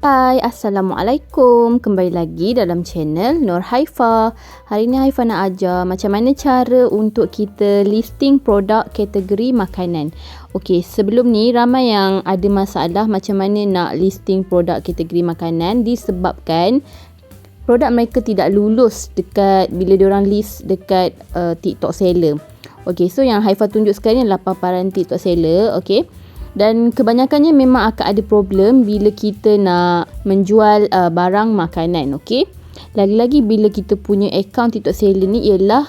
Hai, Assalamualaikum. Kembali lagi dalam channel Nur Haifa. Hari ni Haifa nak ajar macam mana cara untuk kita listing produk kategori makanan. Okey, sebelum ni ramai yang ada masalah macam mana nak listing produk kategori makanan disebabkan produk mereka tidak lulus dekat bila diorang list dekat TikTok seller. Okey, so yang Haifa tunjuk sekarang ni adalah paparan TikTok seller, okey. Dan kebanyakannya memang akan ada problem bila kita nak menjual barang makanan, okey. Lagi-lagi bila kita punya account TikTok seller ni ialah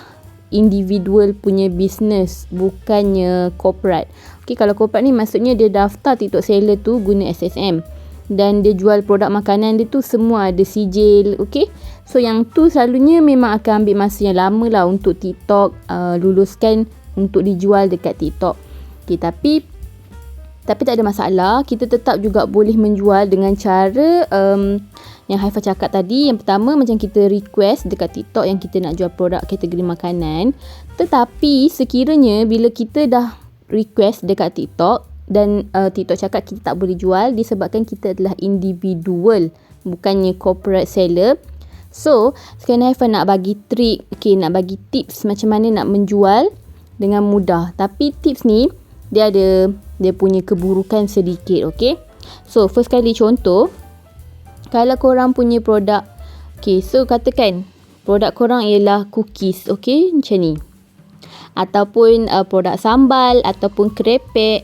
individual punya business, bukannya corporate. Okey, kalau corporate ni maksudnya dia daftar TikTok seller tu guna SSM dan dia jual produk makanan dia tu semua ada sijil, okey. So yang tu selalunya memang akan ambil masa yang lama lah untuk TikTok luluskan untuk dijual dekat TikTok. Okey, tapi tak ada masalah, kita tetap juga boleh menjual dengan cara yang Haifa cakap tadi. Yang pertama, macam kita request dekat TikTok yang kita nak jual produk kategori makanan. Tetapi sekiranya bila kita dah request dekat TikTok dan TikTok cakap kita tak boleh jual disebabkan kita adalah individual, bukannya corporate seller. So, sekarang Haifa nak bagi trik, nak bagi tips macam mana nak menjual dengan mudah. Tapi tips ni dia punya keburukan sedikit, okey. So, first kali contoh, kalau korang punya produk, so katakan produk korang ialah cookies, okey, macam ni. Ataupun produk sambal, ataupun kerepek,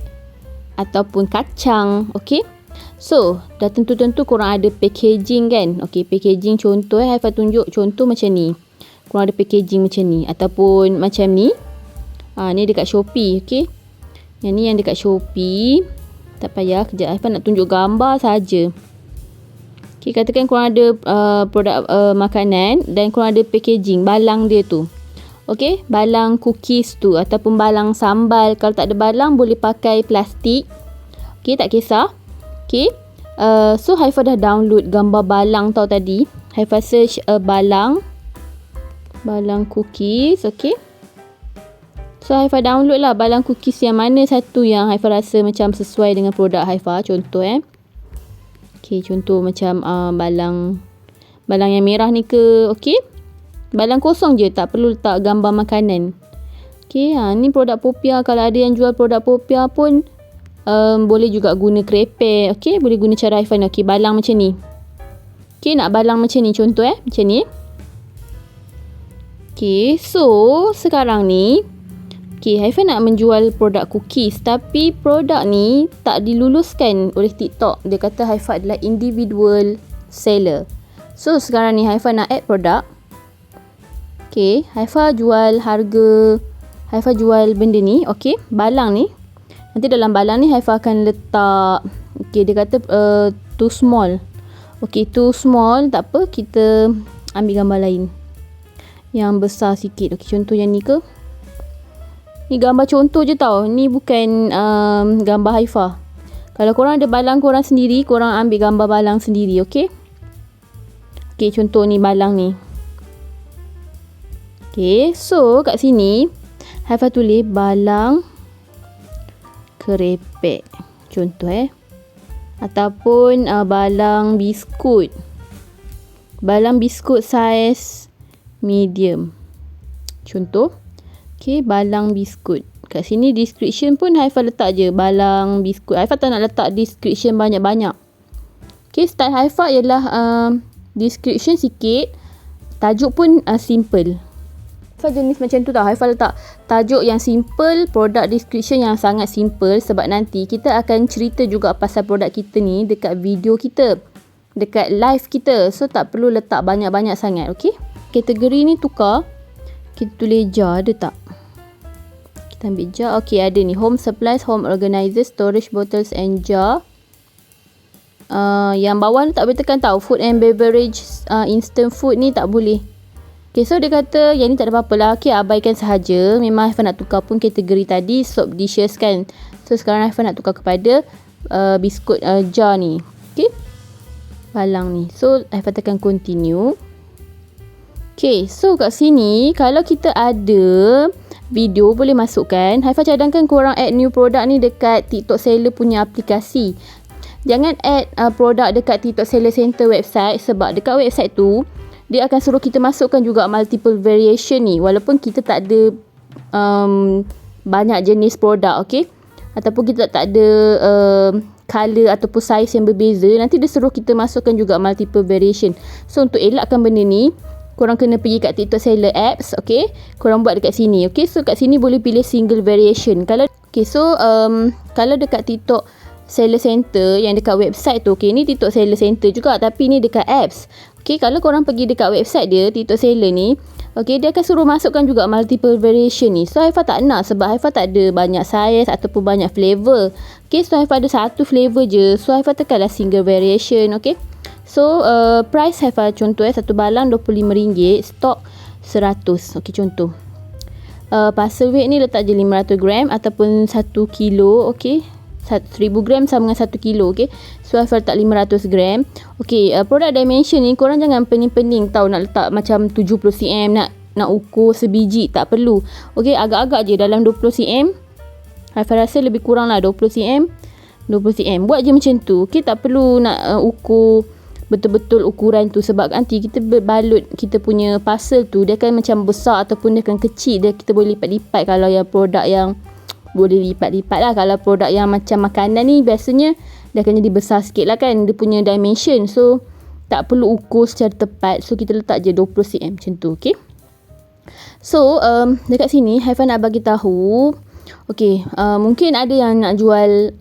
ataupun kacang, okey. So, dah tentu-tentu korang ada packaging kan. Okey, packaging contoh Haifa tunjuk contoh macam ni. Korang ada packaging macam ni ataupun macam ni. Ni dekat Shopee, okey. Yang ni yang dekat Shopee. Tak payah, kejap Haifa nak tunjuk gambar saja. Okey, katakan korang ada produk makanan dan korang ada packaging, balang dia tu. Okey, balang cookies tu ataupun balang sambal. Kalau tak ada balang boleh pakai plastik. Okey, tak kisah. Okey. So Haifa dah download gambar balang tau tadi. Haifa search balang cookies, okey. So Haifa download lah balang cookies yang mana satu yang Haifa rasa macam sesuai dengan produk Haifa. Contoh okey, contoh macam balang yang merah ni ke, okey. Balang kosong je, tak perlu letak gambar makanan. Okey, ni produk Popia. Kalau ada yang jual produk Popia pun boleh juga guna kerepek, okey. Boleh guna cara Haifa ni. Okey, balang macam ni. Okey, nak balang macam ni contoh macam ni. Okey, so sekarang ni Haifa nak menjual produk cookies tapi produk ni tak diluluskan oleh TikTok. Dia kata Haifa adalah individual seller. So sekarang ni Haifa nak add produk. Okey, Haifa jual benda ni, okey, balang ni. Nanti dalam balang ni Haifa akan letak, okey, dia kata too small. Okey, too small, tak apa, kita ambil gambar lain yang besar sikit. Okey, contoh yang ni ke? Ni gambar contoh je tau. Ni bukan gambar Haifa. Kalau korang ada balang korang sendiri, korang ambil gambar balang sendiri, okey? Okey, contoh ni balang ni. Okey, so kat sini Haifa tulis balang kerepek. Contoh ataupun balang biskut. Balang biskut saiz medium. Contoh. Okey, balang biskut. Kat sini description pun Haifa letak je balang biskut. Haifa tak nak letak description banyak-banyak. Okey, style Haifa ialah description sikit, tajuk pun simple. Haifa jenis macam tu tau. Haifa letak tajuk yang simple, produk description yang sangat simple sebab nanti kita akan cerita juga pasal produk kita ni dekat video kita, dekat live kita. So tak perlu letak banyak-banyak sangat, okey? Kategori ni tukar. Kita tulis jar, ada tak? Kita ambil jar. Okey, ada ni. Home supplies, home organizer, storage bottles and jar. Yang bawah ni tak boleh tekan tau. Food and beverage, instant food ni tak boleh. Okey, so dia kata yang ni tak ada apa-apa lah. Okey, abaikan sahaja. Memang Haifa nak tukar pun kategori tadi soap dishes kan. So sekarang Haifa nak tukar kepada biskut jar ni. Okey, balang ni. So Haifa tekan continue. Okay, so kat sini kalau kita ada video boleh masukkan. Haifa cadangkan korang add new product ni dekat TikTok seller punya aplikasi. jangan add produk dekat TikTok Seller Center website, sebab dekat website tu dia akan suruh kita masukkan juga multiple variation ni, walaupun kita tak ada banyak jenis produk, okey, ataupun kita tak ada color ataupun size yang berbeza, nanti dia suruh kita masukkan juga multiple variation. So untuk elakkan benda ni, korang kena pergi kat TikTok Seller apps, okey, korang buat dekat sini, okey. So kat sini boleh pilih single variation. Kalau kalau dekat TikTok Seller Center yang dekat website tu, okey, ni TikTok Seller Center juga tapi ni dekat apps. Okey, kalau korang pergi dekat website dia, TikTok Seller ni, okey, dia akan suruh masukkan juga multiple variation ni. So Haifa tak nak, sebab Haifa tak ada banyak size ataupun banyak flavor. Okey, so Haifa ada satu flavor je. So Haifa tekanlah single variation, okey. So price Haifa contoh satu balang RM25, stok 100. Okey, contoh. Parcel weight ni letak je 500 gram ataupun 1 kilo, okey. 1000 gram sama dengan 1 kilo, okey. So Haifa letak 500 gram. Okey, produk dimension ni korang jangan pening-pening tau nak letak macam 70 cm, nak ukur sebiji, tak perlu. Okey, agak-agak je dalam 20 cm. Haifa rasa lebih kurang lah 20 cm. 20 cm. Buat je macam tu. Okey, tak perlu nak ukur betul-betul ukuran tu, sebab nanti kita berbalut kita punya parcel tu, dia akan macam besar ataupun dia akan kecil. Kita boleh lipat-lipat kalau yang produk yang boleh lipat-lipat lah. Kalau produk yang macam makanan ni biasanya dia akan jadi besar sikit lah kan, dia punya dimension. So tak perlu ukur secara tepat. So kita letak je 20 cm macam tu, okay. So dekat sini Haifa nak bagi tahu, okay, mungkin ada yang nak jual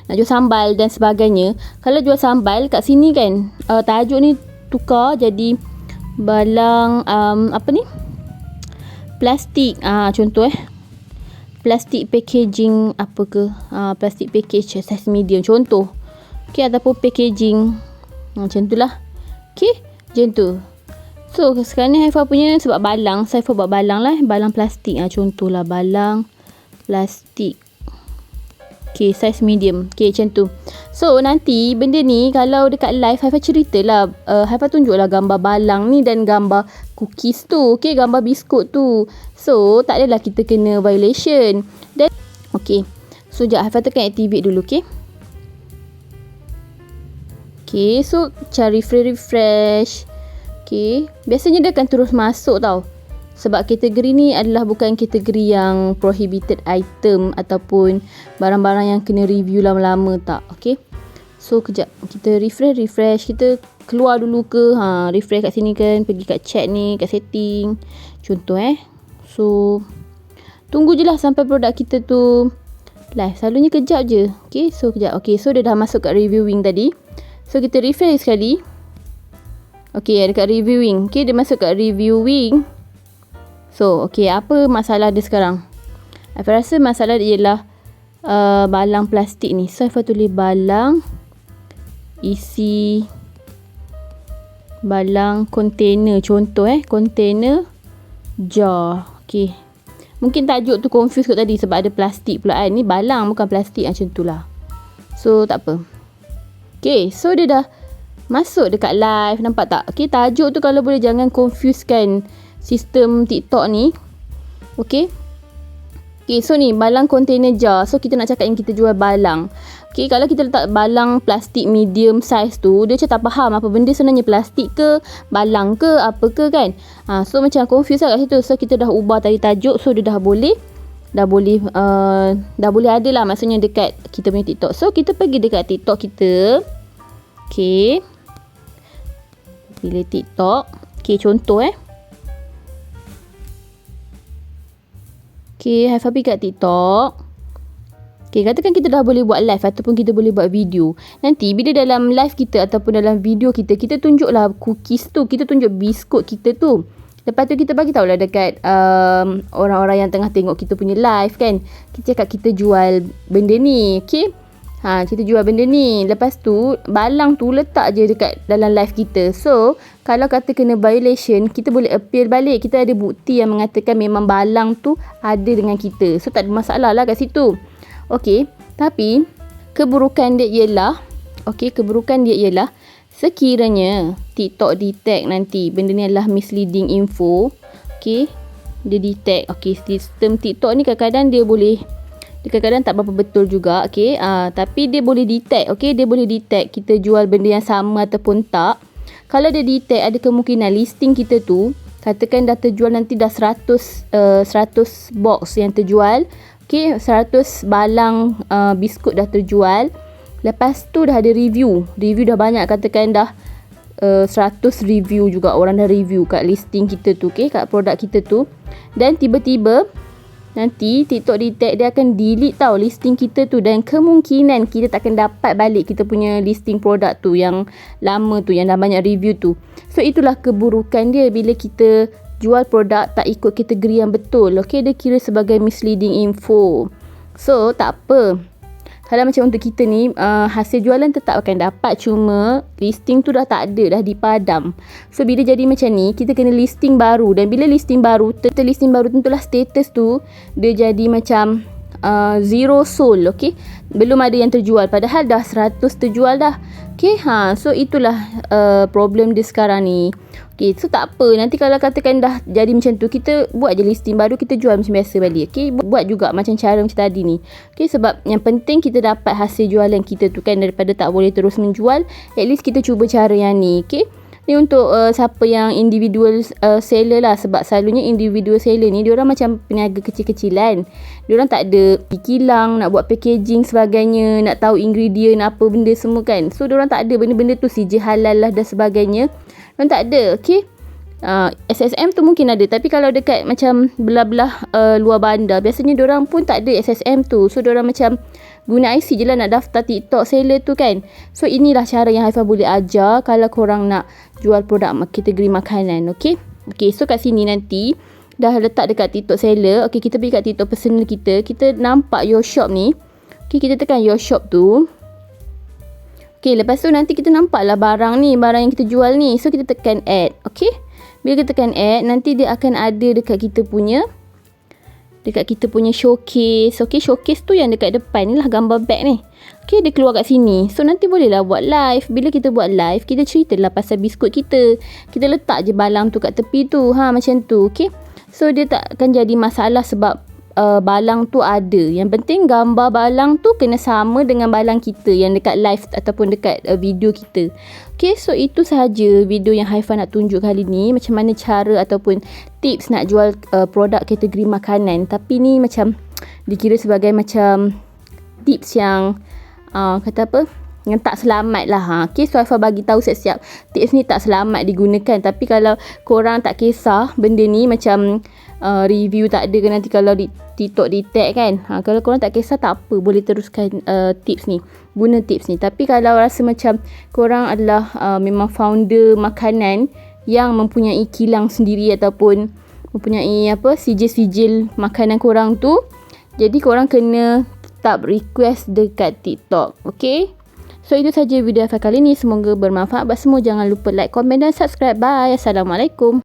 nak jual sambal dan sebagainya. Kalau jual sambal kat sini kan, tajuk ni tukar jadi balang plastik. Contoh plastik packaging apa ke, plastik package size medium contoh, okey, ataupun packaging macam tu lah, okey, macam tu. So sekarang ni Haifa punya sebab balang, saya buat balang lah, balang plastik, contoh lah balang plastik, okey, size medium, okey, macam tu. So nanti benda ni kalau dekat live Haifa ceritalah, Haifa tunjuklah gambar balang ni dan gambar cookies tu, okey, gambar biskut tu. So tak adalah kita kena violation. Dan okey, so sekejap Haifa tekan activate dulu, okey. Okey, so cari refresh. Okey, biasanya dia akan terus masuk tau, sebab kategori ni adalah bukan kategori yang prohibited item ataupun barang-barang yang kena review lama-lama, tak. Okey, so kejap kita refresh, kita keluar dulu ke, refresh kat sini kan, pergi kat chat ni, kat setting contoh so tunggu je lah sampai produk kita tu live, selalunya kejap je. Okey, so kejap. Okey, so dia dah masuk kat reviewing tadi, so kita refresh sekali. Okey, dekat reviewing, okey, dia masuk kat reviewing. So, okey, apa masalah dia sekarang? Haifa rasa masalah dia ialah balang plastik ni. So, Haifa tulis balang isi balang kontainer. Contoh kontainer jar. Okey. Mungkin tajuk tu confuse kot tadi sebab ada plastik pula kan. Ni balang bukan plastik, macam tu lah. So, tak apa. Okey, so dia dah masuk dekat live. Nampak tak? Okey, tajuk tu kalau boleh jangan confusekan sistem TikTok ni. Okey. Okey, so ni balang container jar. So kita nak cakap yang kita jual balang. Okey, kalau kita letak balang plastik medium size tu, dia macam tak faham apa benda sebenarnya, plastik ke, balang ke, apa ke kan. So macam confuse lah kat situ. So kita dah ubah tadi tajuk. So dia dah boleh ada lah maksudnya dekat kita punya TikTok. So kita pergi dekat TikTok kita. Okey. Pilih TikTok. Okey, contoh Okay, Haifa pergi kat TikTok. Okay, katakan kita dah boleh buat live ataupun kita boleh buat video. Nanti bila dalam live kita ataupun dalam video kita, kita tunjuklah cookies tu, kita tunjuk biskut kita tu. Lepas tu kita bagi tahulah dekat orang-orang yang tengah tengok kita punya live kan. Kita cakap kita jual benda ni, okay. Kita jual benda ni. Lepas tu balang tu letak je dekat dalam live kita. So kalau kata kena violation, kita boleh appeal balik. Kita ada bukti yang mengatakan memang balang tu ada dengan kita. So tak ada masalah lah kat situ. Okey, tapi keburukan dia ialah sekiranya TikTok detect nanti benda ni adalah misleading info. Okey, dia detect. Okey, sistem TikTok ni kadang-kadang dia boleh kadang-kadang tak berapa betul juga, okey. Tapi dia boleh detect, okey, dia boleh detect kita jual benda yang sama ataupun tak. Kalau dia detect, ada kemungkinan listing kita tu, katakan dah terjual nanti dah 100 box yang terjual, okey, 100 balang biskut dah terjual. Lepas tu dah ada review dah banyak, katakan dah 100 review juga, orang dah review kat listing kita tu, okey, kat produk kita tu. Dan tiba-tiba nanti TikTok detect, dia akan delete tau listing kita tu, dan kemungkinan kita tak akan dapat balik kita punya listing produk tu yang lama tu, yang dah banyak review tu. So itulah keburukan dia bila kita jual produk tak ikut kategori yang betul, okey. Dia kira sebagai misleading info. So tak apa, kalau macam untuk kita ni, hasil jualan tetap akan dapat, cuma listing tu dah tak ada, dah dipadam. So bila jadi macam ni, kita kena listing baru. Dan bila listing baru, tentulah status tu dia jadi macam zero sold, okey. Belum ada yang terjual, padahal dah 100 terjual dah. Okey, so itulah problem dia sekarang ni. Okey, so tak apa, nanti kalau katakan dah jadi macam tu, kita buat je listing baru, kita jual macam biasa balik. Okey, buat juga macam cara macam tadi ni. Okey, sebab yang penting kita dapat hasil jualan kita tu kan, daripada tak boleh terus menjual, at least kita cuba cara yang ni. Okey, ni untuk siapa yang individual seller lah, sebab selalunya individual seller ni diorang macam peniaga kecil-kecilan. Diorang tak ada kilang nak buat packaging sebagainya, nak tahu ingredient apa benda semua kan. So diorang tak ada benda-benda tu, sijil halal lah dan sebagainya. Diorang tak ada, okey. SSM tu mungkin ada, tapi kalau dekat macam belah-belah luar bandar, biasanya diorang pun tak ada SSM tu. So diorang macam guna IC je lah nak daftar TikTok seller tu kan. So inilah cara yang Haifah boleh ajar kalau korang nak jual produk kategori makanan, okey. Okey, so kat sini nanti dah letak dekat TikTok seller. Okey, kita pergi kat TikTok personal kita, kita nampak your shop ni. Okey, kita tekan your shop tu. Okey, lepas tu nanti kita nampak lah barang ni, barang yang kita jual ni. So kita tekan add, okey. Bila kita tekan add, nanti dia akan ada dekat kita punya showcase. Okey, showcase tu yang dekat depan ni lah, gambar bag ni. Okey, dia keluar kat sini. So nanti bolehlah buat live. Bila kita buat live, kita ceritalah pasal biskut kita. Kita letak je balang tu kat tepi tu, macam tu, okey. So dia tak akan jadi masalah sebab balang tu ada. Yang penting gambar balang tu kena sama dengan balang kita yang dekat live ataupun dekat video kita. Okay, so itu sahaja video yang Haifah nak tunjuk kali ni, macam mana cara ataupun tips nak jual produk kategori makanan. Tapi ni macam dikira sebagai macam tips yang kata apa, yang tak selamat lah. Okay, so Haifah bagi tahu siap-siap tips ni tak selamat digunakan. Tapi kalau korang tak kisah benda ni, macam review tak ada ke nanti kalau di TikTok detect kan, kalau korang tak kisah tak apa, boleh teruskan tips ni, guna tips ni. Tapi kalau rasa macam korang adalah memang founder makanan yang mempunyai kilang sendiri ataupun mempunyai sijil-sijil makanan korang tu, jadi korang kena tetap request dekat TikTok. Okay, so itu saja video Haifah kali ni. Semoga bermanfaat buat semua. Jangan lupa like, komen dan subscribe. Bye. Assalamualaikum.